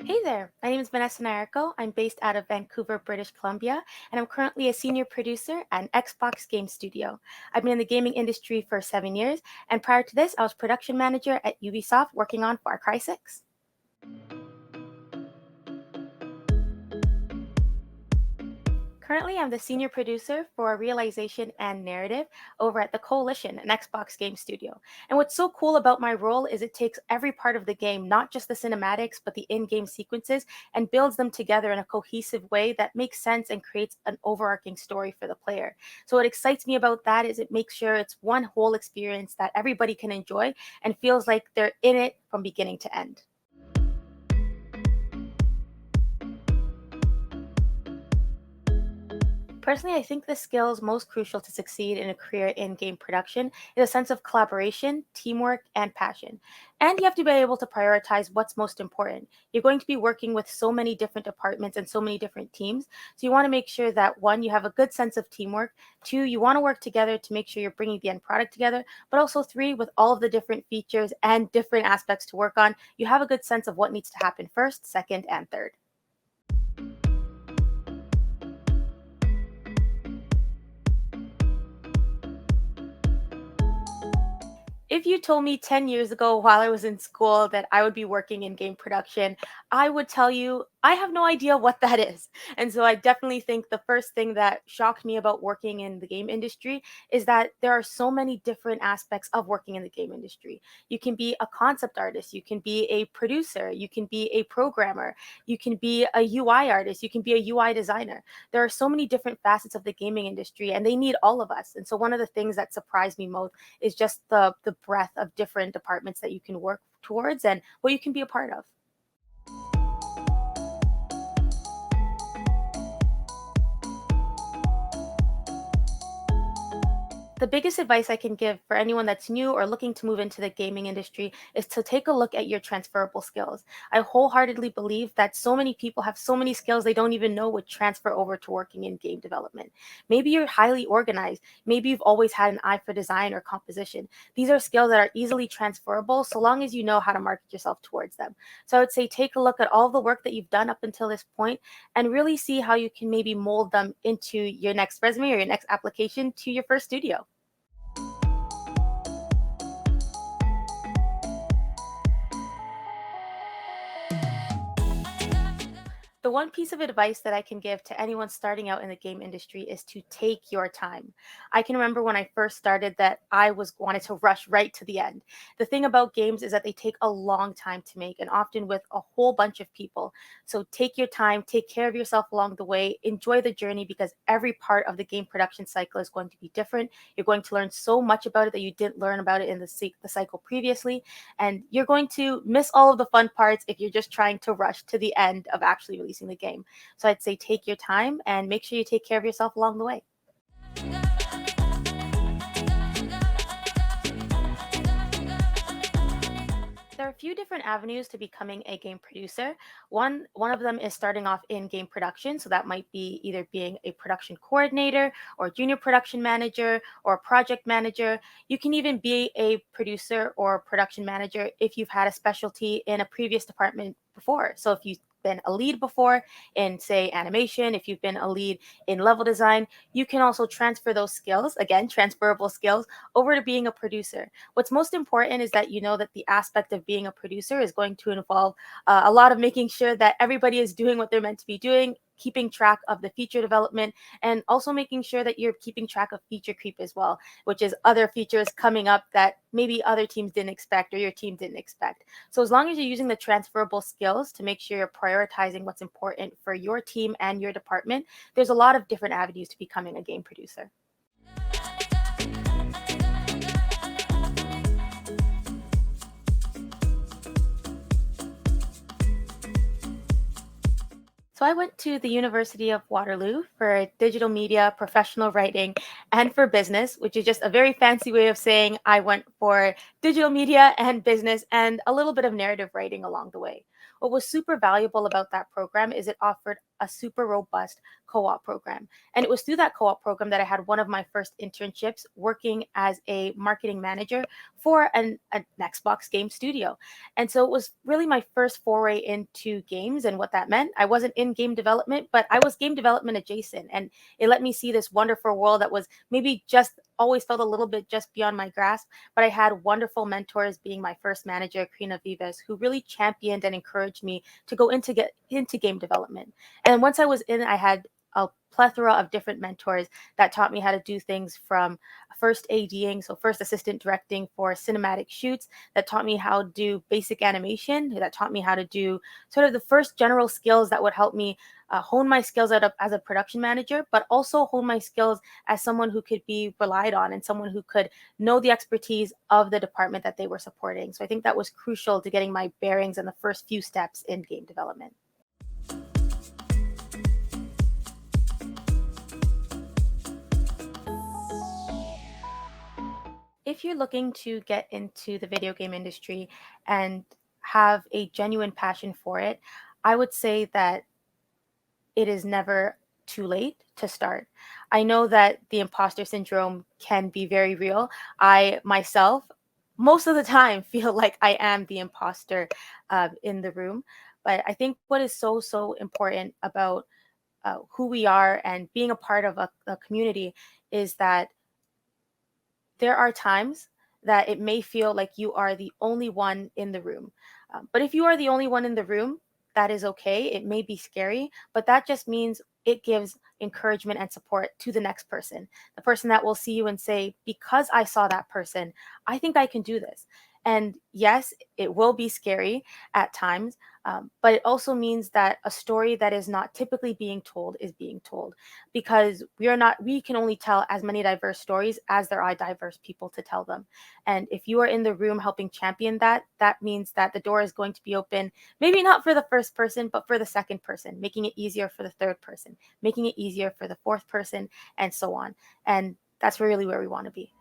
Hey there, my name is Venessa Nyarko. I'm based out of Vancouver, British Columbia, and I'm currently a senior producer at an Xbox game studio. I've been in the gaming industry for 7 years, and prior to this, I was production manager at Ubisoft working on Far Cry 6. Currently, I'm the senior producer for realization and narrative over at the Coalition, an Xbox game studio. And what's so cool about my role is it takes every part of the game, not just the cinematics, but the in game sequences, and builds them together in a cohesive way that makes sense and creates an overarching story for the player. So, what excites me about that is it makes sure it's one whole experience that everybody can enjoy and feels like they're in it from beginning to end. Personally, I think the skills most crucial to succeed in a career in game production is a sense of collaboration, teamwork, and passion. And you have to be able to prioritize what's most important. You're going to be working with so many different departments and so many different teams. So you want to make sure that one, you have a good sense of teamwork. Two, you want to work together to make sure you're bringing the end product together. But also, three, with all of the different features and different aspects to work on, you have a good sense of what needs to happen first, second, and third. If you told me 10 years ago while I was in school that I would be working in game production, I would tell you I have no idea what that is. And so I definitely think the first thing that shocked me about working in the game industry is that there are so many different aspects of working in the game industry. You can be a concept artist, you can be a producer, you can be a programmer, you can be a UI artist, you can be a UI designer. There are so many different facets of the gaming industry and they need all of us. And so one of the things that surprised me most is just the breadth of different departments that you can work towards and what you can be a part of. The biggest advice I can give for anyone that's new or looking to move into the gaming industry is to take a look at your transferable skills. I wholeheartedly believe that so many people have so many skills they don't even know would transfer over to working in game development. Maybe you're highly organized. Maybe you've always had an eye for design or composition. These are skills that are easily transferable so long as you know how to market yourself towards them. So I would say take a look at all the work that you've done up until this point and really see how you can maybe mold them into your next resume or your next application to your first studio. The one piece of advice that I can give to anyone starting out in the game industry is to take your time. I can remember when I first started that I was wanted to rush right to the end. The thing about games is that they take a long time to make and often with a whole bunch of people. So take your time, take care of yourself along the way, enjoy the journey because every part of the game production cycle is going to be different. You're going to learn so much about it that you didn't learn about it in the cycle previously. And you're going to miss all of the fun parts if you're just trying to rush to the end of actually releasing the game. So I'd say take your time and make sure you take care of yourself along the way. There are a few different avenues to becoming a game producer. One of them is starting off in game production, so that might be either being a production coordinator or junior production manager or a project manager. You can even be a producer or production manager if you've had a specialty in a previous department before. So if you've been a lead before in say animation, if you've been a lead in level design, you can also transfer those skills, again transferable skills, over to being a producer. What's most important is that you know that the aspect of being a producer is going to involve a lot of making sure that everybody is doing what they're meant to be doing, keeping track of the feature development, and also making sure that you're keeping track of feature creep as well, which is other features coming up that maybe other teams didn't expect or your team didn't expect. So as long as you're using the transferable skills to make sure you're prioritizing what's important for your team and your department, there's a lot of different avenues to becoming a game producer. So I went to the University of Waterloo for digital media, professional writing, and for business, which is just a very fancy way of saying I went for digital media and business and a little bit of narrative writing along the way. what was super valuable about that program is it offered a super robust co-op program. And it was through that co-op program that I had one of my first internships working as a marketing manager for an Xbox game studio. And so it was really my first foray into games and what that meant. I wasn't in game development, but I was game development adjacent. And it let me see this wonderful world that was maybe just always felt a little bit just beyond my grasp. But I had wonderful mentors, being my first manager, Karina Vives, who really championed and encouraged me to get into game development. And once I was in, I had a plethora of different mentors that taught me how to do things from first ADing, so first assistant directing for cinematic shoots, that taught me how to do basic animation, that taught me how to do sort of the first general skills that would help me hone my skills as a production manager, but also hone my skills as someone who could be relied on and someone who could know the expertise of the department that they were supporting. So I think that was crucial to getting my bearings in the first few steps in game development. If you're looking to get into the video game industry and have a genuine passion for it, I would say that it is never too late to start. I know that the imposter syndrome can be very real. I myself, most of the time, feel like I am the imposter in the room. But I think what is so, so important about who we are and being a part of a community is that there are times that it may feel like you are the only one in the room. But if you are the only one in the room, that is okay. It may be scary, but that just means it gives encouragement and support to the next person, the person that will see you and say, because I saw that person, I think I can do this. And yes, it will be scary at times, but it also means that a story that is not typically being told is being told, because we can only tell as many diverse stories as there are diverse people to tell them. And if you are in the room helping champion that, that means that the door is going to be open, maybe not for the first person, but for the second person, making it easier for the third person, making it easier for the fourth person, and so on. And that's really where we want to be.